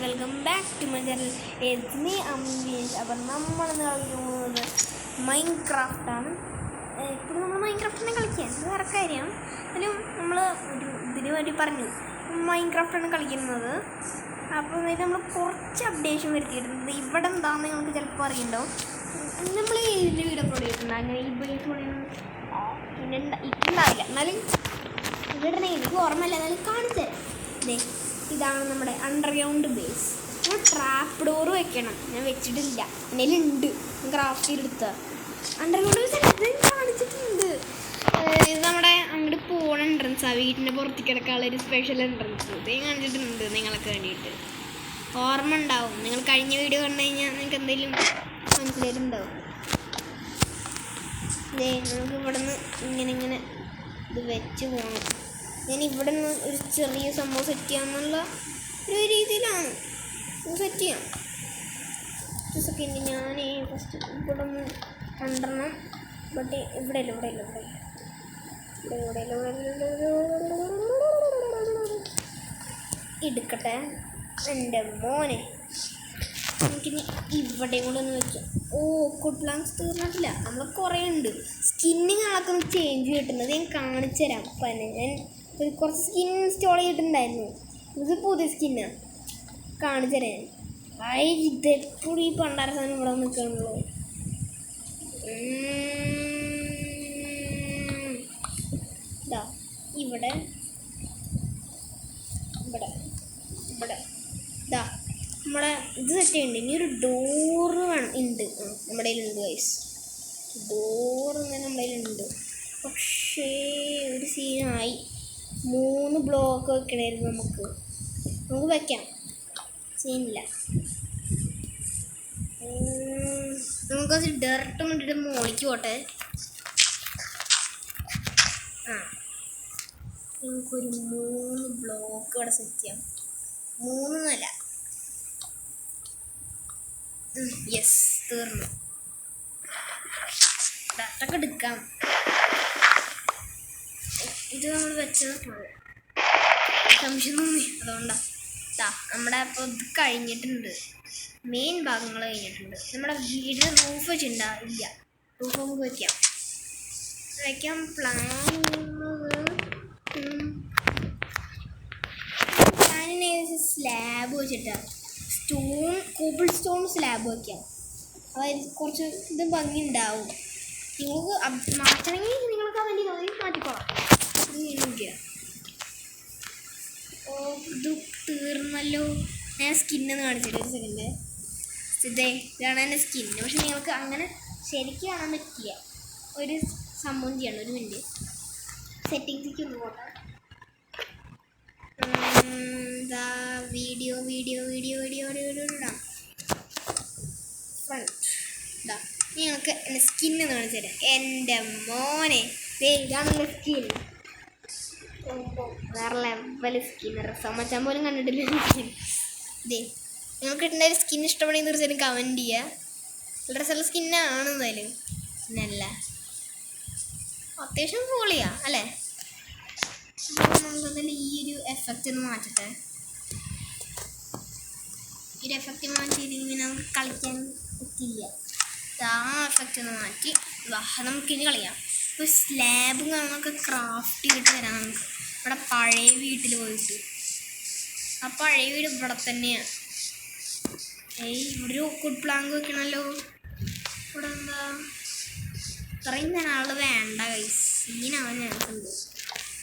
Welcome back to my channel. It's me Amish. അപ്പം നമ്മളിന്ന് കളിക്കുന്നത് മൈൻക്രാഫ്റ്റാണ്. ഇപ്പോഴും നമ്മൾ മൈൻക്രാഫ്റ്റിനെ കളിക്കാൻ വേറെ കാര്യമാണ്. അതിലും നമ്മൾ ഇതിന് വേണ്ടി പറഞ്ഞു മൈൻക്രാഫ്റ്റാണ് കളിക്കുന്നത്. അപ്പോൾ ഇത് നമ്മൾ കുറച്ച് അപ്ഡേഷൻ വരുത്തിയിട്ടുണ്ട്. ഇവിടെ എന്താണെന്ന് നിങ്ങൾക്ക് ചിലപ്പോൾ അറിയണ്ടാവും. നമ്മൾ ഇതിൻ്റെ വീഡിയോ അപ്ലോഡ് ചെയ്തിട്ടുണ്ട്. അങ്ങനെ ഈ ബേസ് പണിയൊന്നും പിന്നെ ഇട്ടുണ്ടാവില്ല. എന്നാലും ഇവിടെ എനിക്ക് ഓർമ്മയില്ല, എന്നാലും കാണിച്ചു തരാം. ഇതാണ് നമ്മുടെ അണ്ടർഗ്രൗണ്ട് ബേസ്. നമ്മൾ ട്രാപ്പ് ഡോറ് വെക്കണം. ഞാൻ വെച്ചിട്ടില്ല, എന്നേലുണ്ട്. ക്രാഫ്റ്റ് എടുത്ത അണ്ടർഗ്രൗണ്ട് ബേസ് കാണിച്ചിട്ടുണ്ട്. ഇത് നമ്മുടെ അങ്ങോട്ട് പോണ എൻട്രൻസാണ്. വീട്ടിൻ്റെ പുറത്തേക്ക് കിടക്കാനുള്ള ഒരു സ്പെഷ്യൽ എൻട്രൻസ് ഇത് കാണിച്ചിട്ടുണ്ട് നിങ്ങൾക്ക് വേണ്ടിയിട്ട്. ഓർമ്മ ഉണ്ടാവും. നിങ്ങൾ കഴിഞ്ഞ വീഡിയോ കണ്ടു കഴിഞ്ഞാൽ നിങ്ങൾക്ക് എന്തെങ്കിലും മനസ്സിലായിട്ടുണ്ടാവും. നമുക്ക് ഇവിടെ നിന്ന് ഇങ്ങനെ ഇത് വെച്ച് പോകണം. ഞാൻ ഇവിടെ നിന്ന് ഒരു ചെറിയ സംഭവം സെറ്റ് ചെയ്യാമെന്നുള്ള ഒരു രീതിയിലാണ് സെറ്റ് ചെയ്യാം. ഒരു സെക്കൻഡ്, ഞാൻ ഫസ്റ്റ് ഇവിടെ ഒന്ന് കണ്ടെണ്ണം. ബട്ട് ഇവിടെ എടുക്കട്ടെ എൻ്റെ മോനെ. എനിക്കിനി ഇവിടെ കൂടെ ഒന്ന് വെച്ചു. കുഡ് പ്ലാങ്സ് തീർന്നിട്ടില്ല, നമ്മൾ കുറേ ഉണ്ട്. സ്കിന്നിങ്ങളൊക്കെ ഒന്ന് ചേഞ്ച് കിട്ടുന്നത് ഞാൻ കാണിച്ചു തരാം. അപ്പം ഞാൻ കുറച്ച് സ്കിൻ ഇൻസ്റ്റാൾ ചെയ്തിട്ടുണ്ടായിരുന്നു. ഇത് പുതിയ സ്കിന്നാണ്, കാണിച്ചു തരാം. ഇതെപ്പോഴും ഈ പണ്ടാര സാധനം ഇവിടെ നിൽക്കണല്ലോ. ഇതാ ഇവിടെ ഇതാ നമ്മുടെ ഇത് സെറ്റ് ചെയ്യുന്നുണ്ട്. ഇനി ഒരു ഡോറ് വേണം ഉണ്ട്. നമ്മുടെ കയ്യിലുണ്ട് ഗൈസ്, ഡോറ് തന്നെ നമ്മുടെ കയ്യിലുണ്ട്. പക്ഷേ ഒരു സീനായി. 3 ബ്ലോക്ക് വെക്കണമായിരുന്നു. നമുക്ക് വയ്ക്കാം, സീനില്ല. നമുക്കത് ഡയറക്റ്റ് കൊണ്ടിട്ട് മോളിക്ക് പോട്ടെ. നമുക്കൊരു 3 ബ്ലോക്ക് ഇവിടെ സെറ്റ് ചെയ്യാം. 3 യെസ്, തീർന്നു. ഡയറക്റ്റൊക്കെ എടുക്കാം. ഇത് നമ്മൾ വെച്ചത് സംശയം തോന്നി, അതുകൊണ്ടാണ്. നമ്മുടെ അപ്പോൾ ഇത് കഴിഞ്ഞിട്ടുണ്ട്. മെയിൻ ഭാഗങ്ങൾ കഴിഞ്ഞിട്ടുണ്ട്. നമ്മുടെ വീടിന് റൂഫ് വെച്ചിട്ടുണ്ടാ ഇല്ല. റൂഫ് നമുക്ക് വയ്ക്കാം. പ്ലാനിന് സ്ലാബ് വെച്ചിട്ടാണ് കോബിൾ സ്റ്റോൺ സ്ലാബ് വയ്ക്കാം. അതായത് കുറച്ച് ഇത് ഭംഗി ഉണ്ടാവും. നിങ്ങൾക്ക് മാറ്റണമെങ്കിൽ നിങ്ങൾക്ക് വേണ്ടി തോന്നി മാറ്റിക്കോളാം. ഇത് തീർന്നല്ലോ. ഞാൻ സ്കിന്നൊന്ന് കാണിച്ചിട്ട് ഒരു സെക്കൻഡ്. ഇതാണ് എൻ്റെ സ്കിന്ന്. പക്ഷെ നിങ്ങൾക്ക് അങ്ങനെ ശരിക്കും കാണാൻ പറ്റില്ല. ഒരു സംഭവം ചെയ്യണം. ഒരു മിനിറ്റ്, സെറ്റിങ്സിലേക്ക് ഒന്ന് പോട്ടെ. ഇതാ വീഡിയോ ഇടാം. ഫ്രണ്ട് ഇതാ നിങ്ങൾക്ക് എൻ്റെ സ്കിന്നൊന്ന് കാണിച്ചു തരാം. എൻ്റെ മോനെ, ഇതാണ് എൻ്റെ സ്കിൻ. വേറെ ലെവൽ സ്കിൻ. രസമച്ചാൻ പോലും കണ്ടിട്ടില്ല സ്കിൻ. നിങ്ങൾക്ക് കിട്ടുന്ന ഒരു സ്കിൻ ഇഷ്ടപ്പെടുന്ന തീർച്ചയായിട്ടും കമൻറ്റ് ചെയ്യുക. വളരെ രസമുള്ള സ്കിന്നാണ്. എന്തായാലും പിന്നല്ല, അത്യാവശ്യം പൊളിയാ അല്ലേ. നമുക്കതിൽ ഈ ഒരു എഫക്റ്റ് ഒന്ന് മാറ്റട്ടെ. ഈ ഒരു എഫക്റ്റ് മാറ്റിയില്ലെങ്കിൽ നമുക്ക് കളിക്കാൻ പറ്റില്ല. ആ എഫക്റ്റ് ഒന്ന് മാറ്റി നമുക്കിനി കളിക്കാം. ഇപ്പോൾ സ്ലാബും കാര്യങ്ങളൊക്കെ ക്രാഫ്റ്റ് ചെയ്തിട്ട് തരാം നമുക്ക്. ഇവിടെ പഴയ വീട്ടിൽ പോയിട്ട്, ആ പഴയ വീട് ഇവിടെ തന്നെയാണ്. ഇവിടെ ഒരു കുഡ് പ്ലാങ്ക് വെക്കണമല്ലോ. ഇവിടെ എന്താ ഇത്രയും ജനാൾ വേണ്ട ഗൈസ്, സീനാവാൻ ചാൻസ് ഉണ്ട്.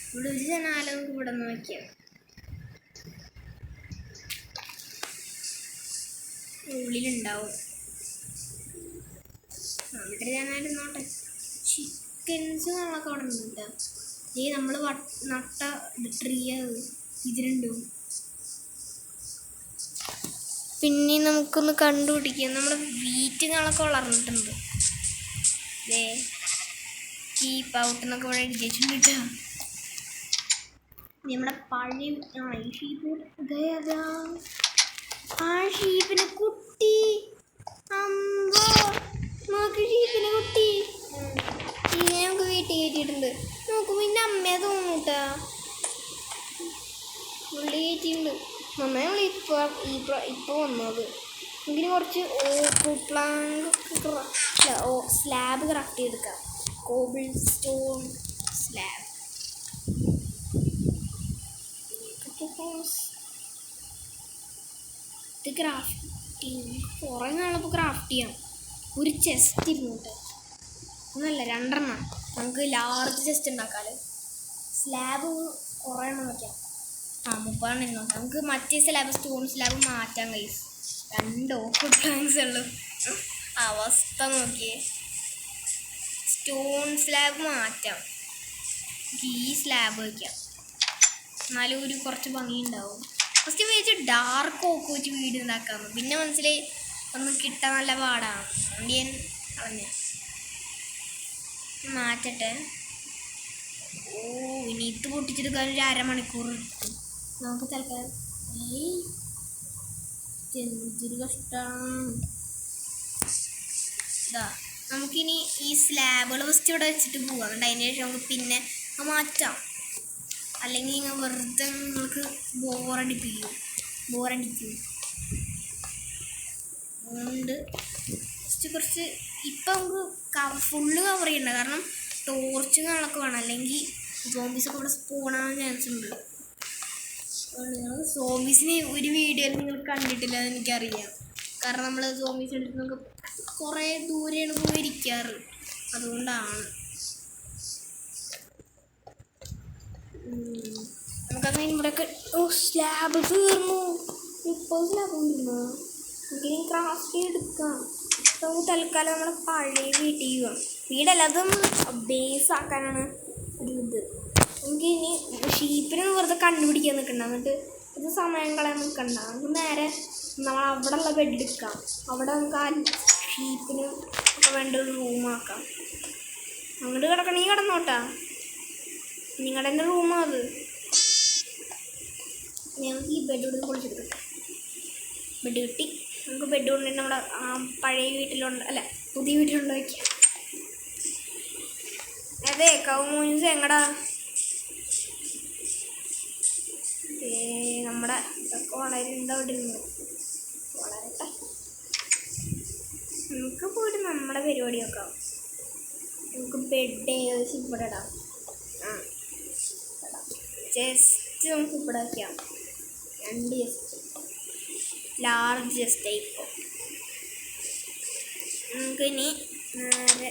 ഇവിടെ ഒരു ജനാലും ഇവിടെ നിന്ന് വയ്ക്കാം. ഉള്ളിലുണ്ടാവും. ഇവിടെ ജനാലും നോട്ടെ. ചിക്കൻസ് നമ്മളൊക്കെ അവിടെ ഉണ്ട് കേട്ടോ. നമ്മൾ നട്ട ട്രീ ഇതിലുണ്ടോ. പിന്നെ നമുക്കൊന്ന് കണ്ടുപിടിക്കാം. നമ്മുടെ വീറ്റുകളൊക്കെ വളർന്നിട്ടുണ്ട്. കീപ്പ് ഔട്ട് എന്നൊക്കെ ഇവിടെ എഴുതി വെച്ചിട്ടുണ്ട് കേട്ടോ. നമ്മുടെ പഴയ ഈ ഷീപ്പ് അതാ ആ ഷീപ്പിനെ കുട്ടി. നോക്ക്, ഷീപ്പിനെ കുട്ടി. ഇതിനെ നമുക്ക് വീട്ടിൽ കയറ്റിയിട്ടുണ്ട്. നോക്കുമ്പോൾ എൻ്റെ അമ്മയെ തോന്നൂട്ടാ. ഉള്ളി കയറ്റിയിട്ടുണ്ട്. നന്നായി നമ്മൾ ഇപ്പോൾ വന്നത് ഇതിന് കുറച്ച് സ്ലാബ് ക്രാഫ്റ്റ് ചെയ്തെടുക്കാം. Cobble stone slab. ഇത് ക്രാഫ്റ്റിങ് കുറേ നാളിപ്പോൾ ക്രാഫ്റ്റ് ചെയ്യാം. ഒരു ചെസ്റ്റ് ഇരുന്നിട്ട് ഒന്നല്ല 2 നമുക്ക് ലാർജ് ചെസ്റ്റ് ഉണ്ടാക്കാമല്ലോ. സ്ലാബ് കുറേ എണ്ണം വയ്ക്കാം. 30 എണ്ണം നോക്കാം. നമുക്ക് മറ്റേ സ്ലാബ് സ്റ്റോൺ സ്ലാബ് മാറ്റാൻ കഴിയും. 2 ഓക്ക് പ്ലാൻസ് ഉള്ളു. അവസ്ഥ നോക്കിയേ. സ്റ്റോൺ സ്ലാബ് മാറ്റാം. ഈ സ്ലാബ് വയ്ക്കാം. എന്നാലും ഒരു കുറച്ച് ഭംഗി ഉണ്ടാവും. ഫസ്റ്റ് വിചാരിച്ച് ഡാർക്ക് ഓക്ക് വെച്ച് വീട് ഉണ്ടാക്കാമെന്ന്. പിന്നെ മനസ്സിലായി ഒന്ന് കിട്ടാൻ നല്ല പാടാണ്. അതുകൊണ്ട് ഞാൻ കളഞ്ഞു. മാറ്റട്ടെ. ഇനി ഇത് പൊട്ടിച്ചെടുക്കാൻ ഒരു 1/2 മണിക്കൂർ എടുക്കും. നമുക്ക് തൽക്കാലം എന്തൊരു കഷ്ടമാണ്. നമുക്കിനി ഈ സ്ലാബുകൾ ഫസ്റ്റ് ഇവിടെ വെച്ചിട്ട് പോകാം. അതുകൊണ്ട് അതിന് ശേഷം നമുക്ക് പിന്നെ മാറ്റാം. അല്ലെങ്കിൽ ഇങ്ങനെ വെറുതെ നമുക്ക് ബോറടിക്കും. അതുകൊണ്ട് ഫസ്റ്റ് കുറച്ച് ഇപ്പം നമുക്ക് ഫുള്ള് കവർ ചെയ്യണ്ട. കാരണം ടോർച്ച് കാണൊക്കെ വേണം. അല്ലെങ്കിൽ സോംബീസൊക്കെ ഇവിടെ സ്പോണാവാൻ ചാൻസ് ഉണ്ട്. നിങ്ങൾ സോംബീസിന് ഒരു വീഡിയോയിൽ നിങ്ങൾ കണ്ടിട്ടില്ല എന്ന് എനിക്കറിയാം. കാരണം നമ്മൾ സോംബീസ് എടുത്ത് നമുക്ക് കുറേ ദൂരെയാണ് പോയിരിക്കാറ്. അതുകൊണ്ടാണ്. നമുക്കങ്ങനെ ഇവിടെയൊക്കെ സ്ലാബ് തീർന്നു. ഇപ്പോൾ സ്ലാബ് തീർന്നു. നമുക്കിനി ക്രാഫ്റ്റ് എടുക്കാം. നമുക്ക് തൽക്കാലം നമ്മുടെ പഴയ വീട്ടിൽ പോകാം. വീടല്ല, അതും ബേസ് ആക്കാനാണ് ഒരു ഇത്. നമുക്കിനി ഷീപ്പിനെ വെറുതെ കണ്ടുപിടിക്കാൻ നിൽക്കണ്ട. എന്നിട്ട് ഇത് സമയം കളയാൻ നിൽക്കണ്ട. നമുക്ക് നേരെ നമ്മൾ അവിടെ ഉള്ള ബെഡ് എടുക്കാം. അവിടെ നമുക്ക് ആ ഷീപ്പിന് ഒക്കെ വേണ്ട ഒരു റൂമാക്കാം. അങ്ങോട്ട് കിടക്കണമെങ്കിൽ കിടന്നോട്ടാ. നിങ്ങളുടെ തന്നെ റൂമാണ് അത്. ഞങ്ങൾക്ക് ഈ ബെഡ് കൊടുത്ത് പൊളിച്ചെടുക്കാം. ബെഡ് കിട്ടി. നമുക്ക് ബെഡ് കൊണ്ട് നമ്മുടെ പഴയ വീട്ടിലുണ്ട്, അല്ല പുതിയ വീട്ടിലുണ്ട് വയ്ക്കാം. അതെ കൗമൂൻസ് എങ്ങടാ? നമ്മുടെ ഇതൊക്കെ വളരുന്നുണ്ട് അവിടെ ഇരുന്ന്. വളരട്ടെ. നമുക്ക് പോയിട്ട് നമ്മുടെ പരിപാടി നോക്കാം. നമുക്ക് ബെഡ് ഏകദേശം ഇവിടെ ഇടാം. ജസ്റ്റ് നമുക്ക് ഇവിടെ വയ്ക്കാം. 2 ജസ്റ്റ് ലാർജ് ജസ്റ്റ് ഇപ്പോൾ നമുക്കിനി നേരെ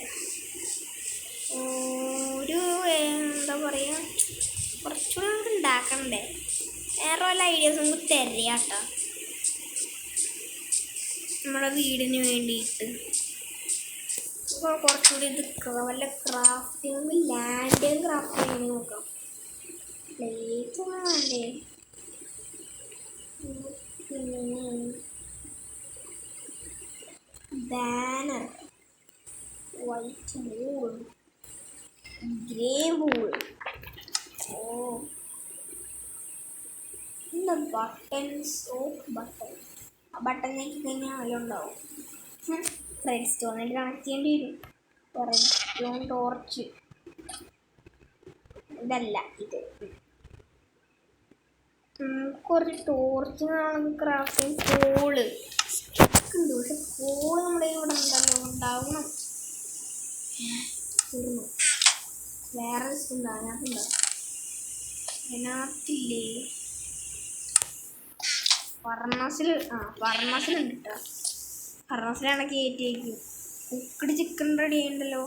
ഒരു എന്താ പറയുക കുറച്ചുകൂടെ നമുക്ക് ഉണ്ടാക്കണ്ടേ. വേറെ വല്ല ഐഡിയാസ് നമുക്ക് തരാട്ടോ നമ്മുടെ വീടിന് വേണ്ടിയിട്ട്. കുറച്ചുകൂടി ഇത് വല്ല ക്രാഫ്റ്റിങ് ലാൻഡ് ക്രാഫ്റ്റ് ചെയ്യണമെന്ന് നോക്കാം. പ്ലേറ്റ് വേണ്ടേ? Banner, white ball, grey ball. എന്താ ബട്ടൺസ്? ബട്ടൺ നോക്കി കഴിഞ്ഞാൽ അതിലുണ്ടാവും. റെഡ് സ്റ്റോണായിട്ട് കണക്ട് ചെയ്യേണ്ടി വരും. റെഡ് സ്റ്റോൺ ടോർച്ച് ഇതല്ല ഇത്. കുറച്ച് ടോർച്ച് ക്രാഫ്റ്റിങ് കോള് ഉണ്ട്. പക്ഷെ കോള് നമ്മുടെ ഇവിടെ ഉണ്ടല്ലോ, ഉണ്ടാവണം. തീർന്നു. വേറെ ഉണ്ടോ? അതിനകത്തുണ്ടോ? അതിനകത്തില്ലേ? ഫർണസിലുണ്ട് കേട്ടോ. ഫർണസിലാണ് കയറ്റിയേക്കും. കുക്കഡ് ചിക്കൻ റെഡി ഉണ്ടല്ലോ.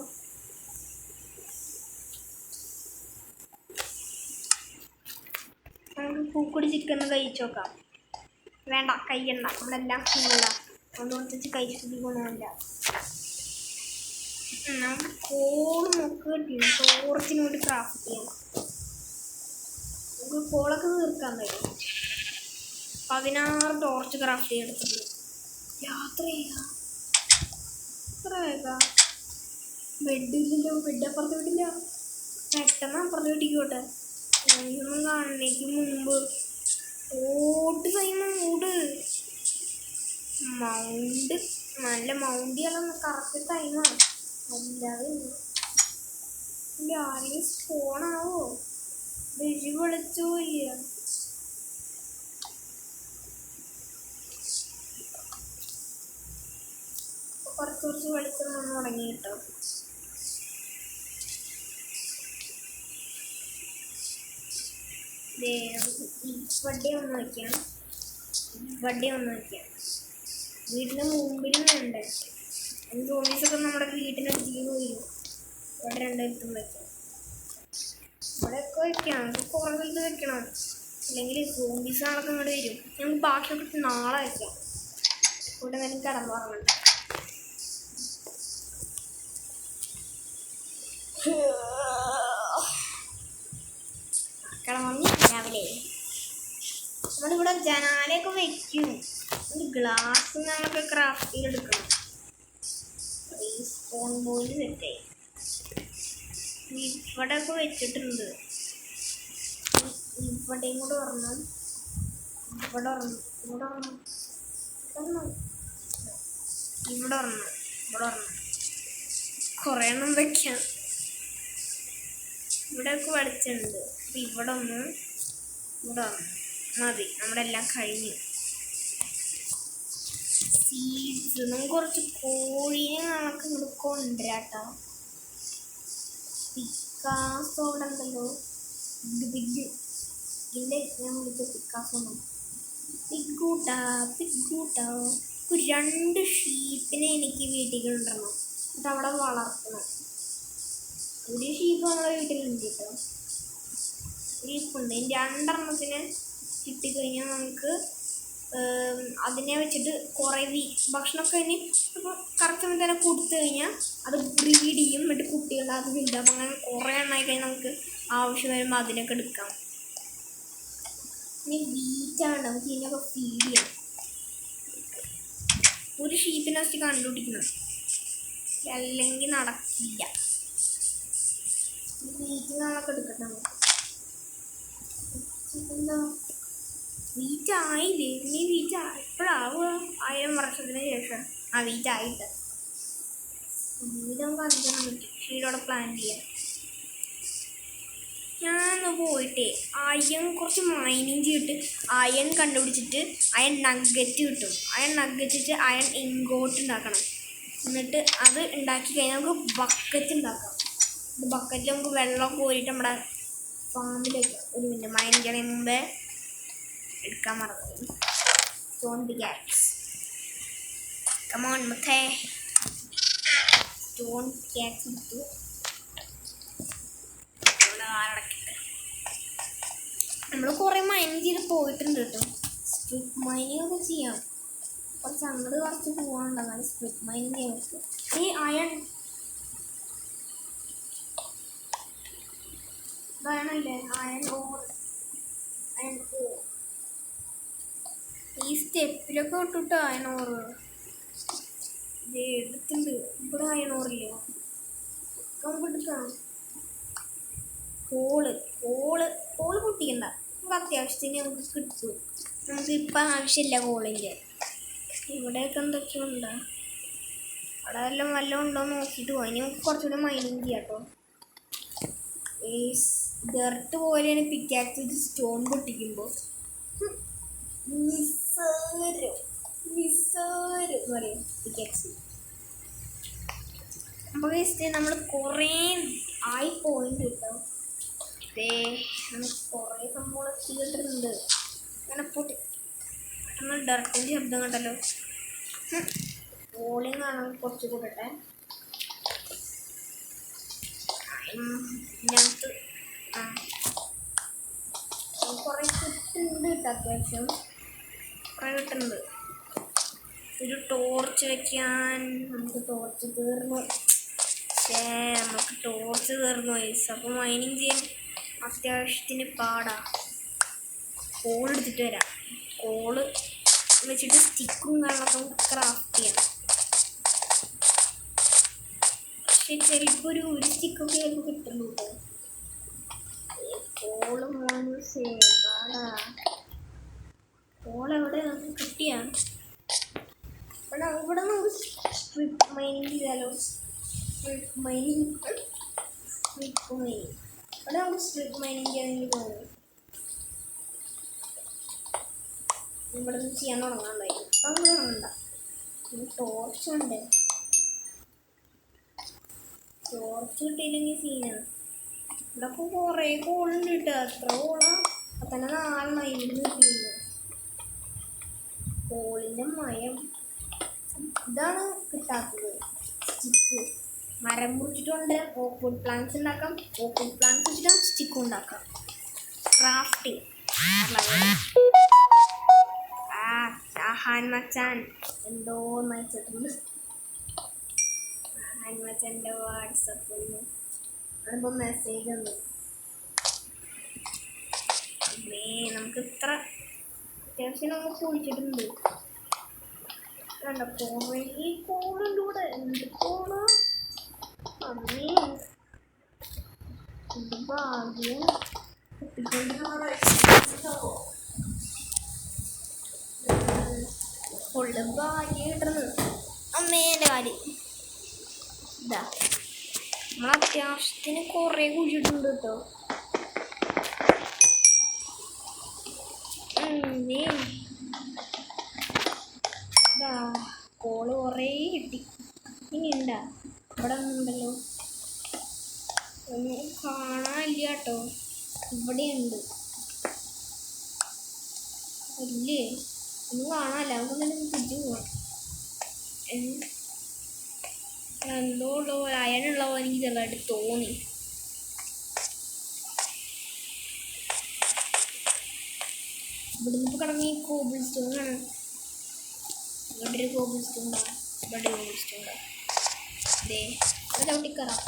നമുക്ക് കുക്കഡ് ചിക്കൻ കഴിച്ചു നോക്കാം. വേണ്ട, കയ്യണ്ട. നമ്മളെല്ലാം ഫുള്ള അതുകൊണ്ട് വെച്ച് കഴിച്ചിട്ട് ഗുണമില്ല. നമുക്ക് കോള് നോക്കി കിട്ടിയും ടോർച്ചിന് വേണ്ടി ക്രാഫ്റ്റ് ചെയ്യാം. നമുക്ക് കോളൊക്കെ തീർക്കാൻ പറ്റും. 16 ടോർച്ച് ക്രാഫ്റ്റ് ചെയ്തെടുത്തിട്ടുണ്ട്. യാത്ര ചെയ്യാം. എത്ര വേഗം ബെഡില്ലല്ലോ. ബെഡ് അപ്പുറത്ത് വിട്ടില്ല. പെട്ടെന്ന് അപ്പുറത്ത് വീട്ടിക്കോട്ടെ. ഒന്നും കാണണേക്ക് മുമ്പ് ഓട്ട് മൂട് മൗണ്ട് നല്ല മൗണ്ട് ചെയ്യാൻ കറക്റ്റ് ടൈമാണ്. അല്ലാതെ ആരെങ്കിലും സ്പോണാവോ? വെജി വിളിച്ചു പോയി. കുറച്ച് വെളിച്ചം വന്ന് തുടങ്ങി കേട്ടോ. വണ്ടി ഒന്ന് വയ്ക്കാം, വീടിൻ്റെ മുമ്പിലും വേണ്ടേ. സോണീസൊക്കെ നമ്മുടെ വീട്ടിനടുത്തേക്ക് പോയി. ഇവിടെ രണ്ടെടുത്തും വയ്ക്കാം, ഇവിടെയൊക്കെ വയ്ക്കാം. കുറേ സ്ഥലത്ത് വെക്കണം, അല്ലെങ്കിൽ സോണീസ് ആളൊക്കെ ഇങ്ങോട്ട് വരും. നമുക്ക് ബാക്കിയൊക്കെ നാളെ വയ്ക്കാം. ഇവിടെ എന്തെങ്കിലും കിടന്നു പറഞ്ഞിട്ട് കിടന്നു രാവിലെ. നമ്മളിവിടെ ജനാലയൊക്കെ വെക്കും. ഗ്ലാസ് നമ്മളൊക്കെ ക്രാഫ്റ്റ് ചെയ്തെടുക്കണം. സ്പൂൺ ബോയിൽ സെറ്റ് ഇവിടെയൊക്കെ വെച്ചിട്ടുണ്ട്. ഇവിടെയും കൂടെ ഒരെണ്ണം, ഇവിടെ ഒരെണ്ണം, കുറേ എണ്ണം വെക്കാം. ഇവിടെയൊക്കെ വെളിച്ചുണ്ട്. അപ്പം ഇവിടെ ഒന്ന് മതി. നമ്മുടെ എല്ലാം കഴിഞ്ഞു. സീഡ്സ് നമുക്ക് കുറച്ച് കോഴിയെ നമുക്ക് ഇങ്ങോട്ട് കൊണ്ടുവരാട്ടോ. പിക്കാസോ അവിടെ ഉണ്ടല്ലോ, ഇതിൻ്റെ ഞാൻ വിളിച്ച പിക്കാസോ. പിഗ്ഗൂട്ടാ ഒരു 2 ഷീപ്പിനെ എനിക്ക് വീട്ടിൽ കൊണ്ടുവരണം. എന്നിട്ട് അവിടെ വളർത്തണം. ഒരു ഷീപ്പ് നമ്മുടെ വീട്ടിലുണ്ട് കേട്ടോ. ഷീപ്പുണ്ട്. 2 എണ്ണത്തിനെ കിട്ടിക്കഴിഞ്ഞാൽ നമുക്ക് അതിനെ വെച്ചിട്ട് കുറേ ഭക്ഷണമൊക്കെ അതിന് ഇപ്പോൾ കറക്റ്റ് സമയത്ത് തന്നെ കൊടുത്തു കഴിഞ്ഞാൽ അത് ബ്രീഡ് ചെയ്യും. എന്നിട്ട് കുട്ടികൾ അത് വലുതാകും. അങ്ങനെ കുറേ എണ്ണമായി കഴിഞ്ഞാൽ നമുക്ക് ആവശ്യം വരുമ്പോൾ അതിനൊക്കെ എടുക്കാം. ഇനി വീറ്റാണ്, നമുക്ക് ഇതിനൊക്കെ ഫീഡ് ചെയ്യാം. ഒരു ഷീപ്പിനെ വെച്ച് കണ്ടുപിടിക്കണം, അല്ലെങ്കിൽ നടക്കില്ല. വീട്ടിൽ നിന്നൊക്കെ എടുക്കട്ടെ നമുക്ക്. എന്താ വീറ്റായില്ലേ? ഇനി വീറ്റ എപ്പോഴാവുക? 1000 വർഷത്തിന് ശേഷം ആ വീറ്റായിട്ട് വീട് നമുക്ക് 5 പറ്റും. വീടോടെ പ്ലാൻ ചെയ്യാം. ഞാനൊന്ന് പോയിട്ടേ കുറച്ച് മൈനിങ് ചെയ്തിട്ട് അയൺ കണ്ടുപിടിച്ചിട്ട് അയൺ നഗ്ഗറ്റ് കിട്ടും. അയൺ നഗ്ഗറ്റ് വെച്ച് അയൺ ഇൻഗോട്ട് ഉണ്ടാക്കണം. എന്നിട്ട് അത് ഉണ്ടാക്കി കഴിഞ്ഞാൽ നമുക്ക് ബക്കറ്റ് ഉണ്ടാക്കാം. ബക്കറ്റിൽ നമുക്ക് വെള്ളം കോരിയിട്ട് നമ്മുടെ ഫാമിലേക്ക് ഒരു മിനിറ്റ് മൈനിങ് ചെയ്യണതിന് മുമ്പേ എടുക്കാൻ മറന്നു. സ്റ്റോൺ പിക്കാക്സ്, കമോൺ മുത്തേ. സ്റ്റോൺ പിക്കാക്സ് എടുത്തു. നമ്മൾ കുറേ മൈനിങ് ചെയ്ത് പോയിട്ടുണ്ട് കേട്ടോ. സ്ട്രിപ്പ് മൈനിങ് ഒക്കെ ചെയ്യാം. കുറച്ച് പോകാനുണ്ട്. എന്നാലും സ്ട്രിപ്പ് മൈനിങ് ചെയ്യാൻ പറ്റും. ഈ അയൺ അയണല്ലേ, അയൺ ഓർ ഈ സ്റ്റെപ്പിലൊക്കെ വിട്ടിട്ടോ അയണോറ്. ഇത് എടുത്തിട്ടുണ്ട്. ഇവിടെ അയണോറില്ലേ, നമുക്ക് എടുക്കാം. കോള് പൊട്ടിക്കണ്ട, നമുക്ക് അത്യാവശ്യത്തിന് നമുക്ക് കിട്ടും. നമുക്ക് ഇപ്പം ആവശ്യമില്ല കോളിൻ്റെ. ഇവിടെയൊക്കെ എന്തൊക്കെയുണ്ടോ, അവിടെ വല്ലതും ഉണ്ടോ നോക്കിയിട്ട് പോയി. ഇനി നമുക്ക് കുറച്ചുകൂടെ മൈനിങ് ചെയ്യാം കേട്ടോ. ഡെർട്ട് പോലെയാണ് പിക്കാക്സ് വെച്ച് സ്റ്റോൺ പൊട്ടിക്കുമ്പോൾ. നിസ്സാരം എന്ന് പറയും പിക്കാക്സ്. അപ്പോൾ നമ്മൾ കുറേ ആയി പോയിന്റ് കേട്ടോ. നമുക്ക് കുറേ സംഭവങ്ങൾ ചെയ്തിട്ടുണ്ട്. അങ്ങനെ പെട്ടെന്ന് ഡെർട്ടിൻ്റെ ശബ്ദം കണ്ടല്ലോ. വോളിയം കാണാൻ കുറച്ച് കൂടട്ടെ. ഇതിനകത്ത് കുറേ കിട്ടുന്നുണ്ട് കേട്ടോ. അത്യാവശ്യം കുറേ കിട്ടുന്നുണ്ട്. ഒരു ടോർച്ച് വയ്ക്കാൻ നമുക്ക് ടോർച്ച് തീർന്നു. നമുക്ക് ടോർച്ച് തീർന്നു വയസ്സ്. അപ്പോൾ മൈനിങ് ചെയ്യാൻ അത്യാവശ്യത്തിന് പാടാ. കോൾ എടുത്തിട്ട് വരാം. കോള് വെച്ചിട്ട് സ്റ്റിക്കും കാര്യങ്ങളൊക്കെ ക്രാഫ്റ്റ് ചെയ്യാം. പക്ഷെ ചിലപ്പോൾ ഒരു സ്റ്റിക്കൊക്കെ ചിലപ്പോൾ കിട്ടുള്ളൂ കേട്ടോ. കോള് പാടാ. കോളെവിടെ നമുക്ക് കിട്ടിയാ? ഇവിടെ നമുക്ക് സ്ട്രിപ്പ് മൈനിങ് ചെയ്താലോ. സ്ട്രിപ്പ് മൈനിങ് ഇവിടെ നമുക്ക് സ്ട്രിപ്പ് മൈനിങ് ചെയ്യാനെങ്കിൽ തോന്നുന്നു. ഇവിടെ നിന്ന് ചെയ്യാൻ തുടങ്ങാണ്ടായി. ഇപ്പം അങ്ങനെ തുടങ്ങണ്ട. ടോർച്ച് ഉണ്ട്. ടോർച്ച് കിട്ടിയില്ലെങ്കിൽ സീനാണ്. ഇവിടെ ഇപ്പോൾ കുറേ കോളുണ്ട് കേട്ടോ. എത്ര കോളാ? അപ്പം തന്നെ 4 കിട്ടിയില്ല. കോളിൻ്റെ മയം ഇതാണ് കിട്ടാത്തത്. സ്റ്റിക്ക് മരം മുറിച്ചിട്ടുണ്ട്. ഓക്വുഡ് പ്ലാന്റ്സ് ഉണ്ടാക്കാം. ഓക്വുഡ് പ്ലാന്റ്സ് വെച്ചിട്ട് സ്റ്റിക്ക് ഉണ്ടാക്കാം. ക്രാഫ്റ്റിംഗ് ഷാഹാൻ മച്ചാൻ എന്തോ നയിച്ചിട്ടുണ്ട്. ഷാഹാൻ മച്ചാൻ്റെ വാട്സപ്പിൽ നിന്ന് അതിപ്പോൾ മെസ്സേജ് ഉണ്ട്. അമ്മേ നമുക്ക് ഇത്ര അത്യാവശ്യം നമ്മൾ കുളിച്ചിട്ടുണ്ട്. കണ്ട കുറേ കോളുണ്ട് ഇവിടെ. എന്ത് കോള് അമ്മേ. ഇത് ഭാഗ്യം ഫുള്ള് ഭാഗ്യം കിട്ടുന്നത്. അമ്മേൻ്റെ കാര്യം ഇതാ. നമ്മൾ അത്യാവശ്യത്തിന് കുറേ കുഴിച്ചിട്ടുണ്ട് കേട്ടോ. കോള് കുറേ കിട്ടി. ഇനി ഉണ്ടാ ഇവിടെ ഒന്നുണ്ടല്ലോ. ഒന്നും കാണാനില്ല കേട്ടോ. ഇവിടെയുണ്ട് ഇല്ലേ? ഒന്നും കാണാനില്ല. നമുക്കൊന്നും തിരിച്ചു പോവാം. എന്തോ ഉള്ള പോലെ അയനുള്ള പോലെ എനിക്ക് ചെറുതായിട്ട് തോന്നി. ഇവിടുന്ന് ഇപ്പോൾ കിടങ്ങി കോബിൾ സ്റ്റോണാണ്. ഇവിടെ ഒരു കോബിൾ സ്റ്റോൺ ഉണ്ടാവും. ഇവിടെ കോബിൾ സ്റ്റോൺ ഉണ്ടാവും. അതെ ഇവിടെ ചവിട്ടിക്കറാം.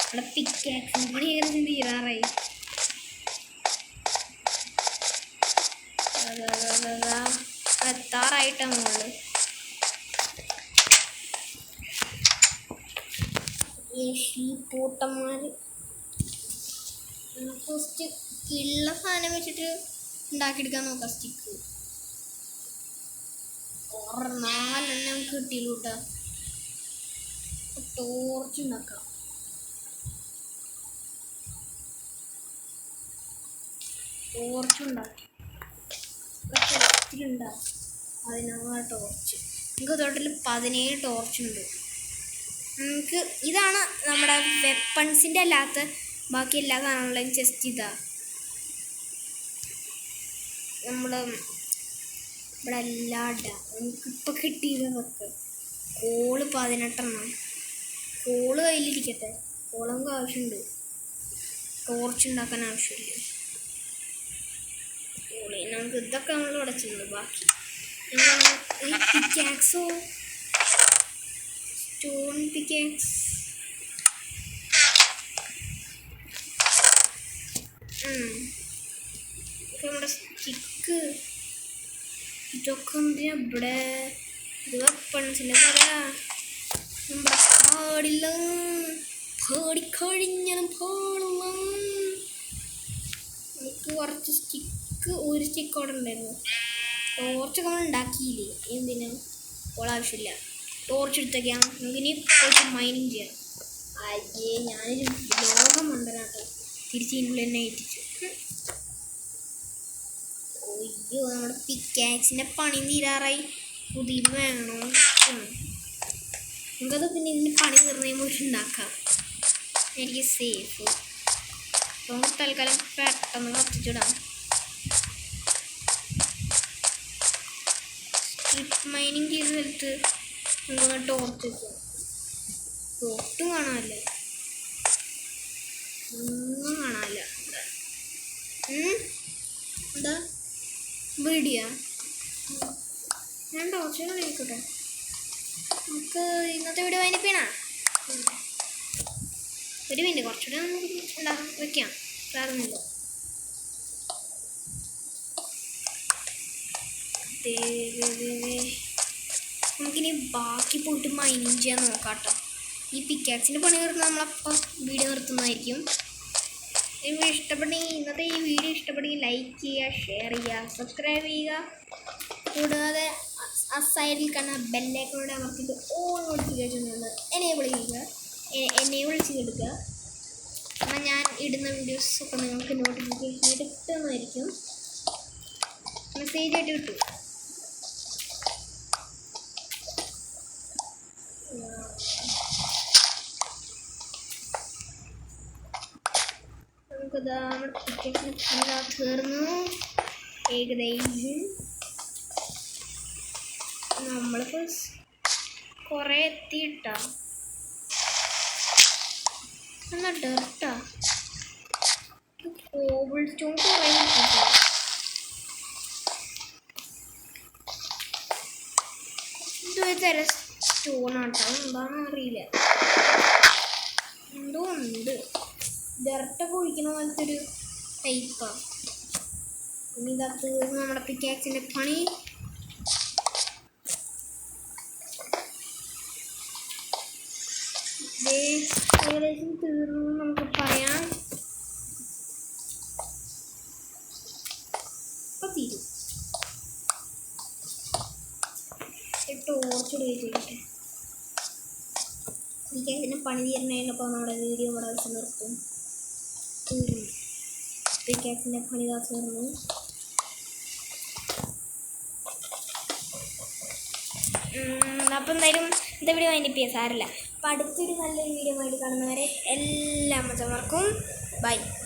ഇവിടെ പിക്കാക്സിന് പണി ഏകദേശം തീരാറായി. എത്താറായിട്ടാണ് നമ്മള്. പൂട്ടന്മാര് ഫസ്റ്റ് ഉള്ള സാധനം വെച്ചിട്ട് ഉണ്ടാക്കിയെടുക്കാൻ നോക്കാം. സ്റ്റിക്ക് 4 നമുക്ക് കിട്ടിയില്ല കൂട്ടാ. ടോർച്ച് ഉണ്ടാക്കാം. ടോർച്ചുണ്ടാക്കി ചെസ്റ്റിലുണ്ടാകും 16 ടോർച്ച്. നമുക്ക് ടോട്ടൽ 17 ടോർച്ചുണ്ട്. നമുക്ക് ഇതാണ് നമ്മുടെ വെപ്പൺസിൻ്റെ അല്ലാത്ത ബാക്കി എല്ലാ സാധനങ്ങളുടെയും ചെസ്റ്റ്. ഇതാ നമ്മൾ ഇവിടെ എല്ലാം ഇടാം. നമുക്കിപ്പോൾ കിട്ടിയതൊക്കെ കോള് 18. കോള് കയ്യിലിരിക്കട്ടെ. കോള് നമുക്ക് ആവശ്യമുണ്ട്. ടോർച്ച് ഉണ്ടാക്കാൻ ആവശ്യമില്ല. കോള് നമുക്ക് ഇതൊക്കെ നമ്മൾ ഉടച്ചിട്ടുണ്ട്. ബാക്കി ഈ പിക്കാക്സോ സ്റ്റോൺ പിക്കാക്സ് നമ്മുടെ സ്റ്റിക്ക് ഇതൊക്കെ ഇവിടെ ഇത് വെപ്പൺസിൻ്റെ തരാ. നമ്മുടെ പാടില്ല പാടിക്കഴിഞ്ഞാലും പാടില്ല. നമുക്ക് കുറച്ച് സ്റ്റിക്ക് ഒരു സ്റ്റിക്ക് അവിടെ ഉണ്ടായിരുന്നു. ടോർച്ചൊക്കെ നമ്മൾ ഉണ്ടാക്കിയില്ലേ? എന്തിനാ? ഇപ്പോൾ ആവശ്യമില്ല. ടോർച്ച് എടുത്തൊക്കെയാണ് നമുക്കിനി കുറച്ച് മൈനിങ് ചെയ്യാം. അയ്യേ ഞാനൊരു ലോകമുണ്ടനാട്ടോ. തിരിച്ച് ഇതിനുള്ളിൽ തന്നെ എത്തിച്ചു. അയ്യോ നമ്മുടെ പിക്കാക്സിൻ്റെ പണി തീരാറായി. പുതിയത് വേണോ? നമുക്കത് പിന്നെ ഇതിന് പണി തീർന്നതിന് ഉണ്ടാക്കാം. എനിക്ക് സേഫ്. നമുക്ക് തൽക്കാലം പെട്ടെന്ന് കത്തിച്ചിടാം. സ്ട്രിപ്പ് മൈനിങ് ചെയ്ത സ്ഥലത്ത് നമുക്കൊന്ന് ടോർച്ച് വെക്കാം. ടോർച്ചും കാണാമല്ലേ? ഒന്നും കാണാനില്ല. എന്താ വീഡിയോ? ഞാൻ ടോർച്ച് കളിക്കട്ടെ. നമുക്ക് ഇന്നത്തെ വീഡിയോ അതിനിപ്പീണ ഒരു മിനിറ്റ് കുറച്ചുകൂടെ നമുക്ക് വെക്കാം. വേറൊന്നുമില്ല. നമുക്കിനി ബാക്കി പോയിട്ട് മൈനിങ് ചെയ്യാൻ നോക്കാം കേട്ടോ. ഈ പിക്കാക്സിൻ്റെ പണി തീർന്നാൽ നമ്മളപ്പോൾ വീഡിയോ നിർത്തുന്നതായിരിക്കും. ഇന്നത്തെ ഈ വീഡിയോ ഇഷ്ടപ്പെട്ടെങ്കിൽ ലൈക്ക് ചെയ്യുക, ഷെയർ ചെയ്യുക, സബ്സ്ക്രൈബ് ചെയ്യുക. കൂടാതെ ആ സൈഡിൽ കാണുന്ന ബെല്ലൈക്കണോടെ അമർത്തിയിട്ട് ഓൾ നോട്ടിഫിക്കേഷൻ എനേബിൾ ചെയ്തെടുക്കുക. എന്നാൽ ഞാൻ ഇടുന്ന വീഡിയോസൊക്കെ നിങ്ങൾക്ക് നോട്ടിഫിക്കേഷൻ കിട്ടുന്നതായിരിക്കും. മെസ്സേജായിട്ട് കിട്ടും. നമ്മുടെ പിക്കാക്സിന് തീർന്നു ഏകദേശം. നമ്മളിപ്പോൾ കുറേ എത്തിയിട്ടാ. എന്നാ ഡെർട്ടാ കോബിൾ സ്റ്റോൺ കുറേ കിട്ടിട്ടോ. ഇത് തരം സ്റ്റോണാട്ടോ, എന്താണെന്ന് അറിയില്ല, എന്തോ ഉണ്ട്. ഡെർട്ടൊക്കെ ഒഴിക്കണ പോലത്തെ ഒരു ടൈപ്പാണ്. ഇനി ഇതൊക്കെ നമ്മുടെ പിക്കാക്സിൻ്റെ പണി. ഏകദേശം തീർന്നു നമുക്ക് പറയാം. ഇപ്പം തീരും. ടോർച്ച് ചെയ്തിട്ട് പിക്കാക്സിൻ്റെ പണി തീരണപ്പോൾ നമ്മുടെ വീഡിയോ ഇവിടെ വെച്ച് നിർത്തും. തീർന്നു, പിക്കാക്സിൻ്റെ പണി തീർന്നു. അപ്പം എന്തായാലും എന്താ വീഡിയോ അതിൻ്റെ സാരമില്ല. അപ്പം അടുത്തൊരു നല്ലൊരു വീഡിയോ ആയിട്ട് കാണുന്നവരെ എല്ലാ മച്ചന്മാർക്കും ബൈ.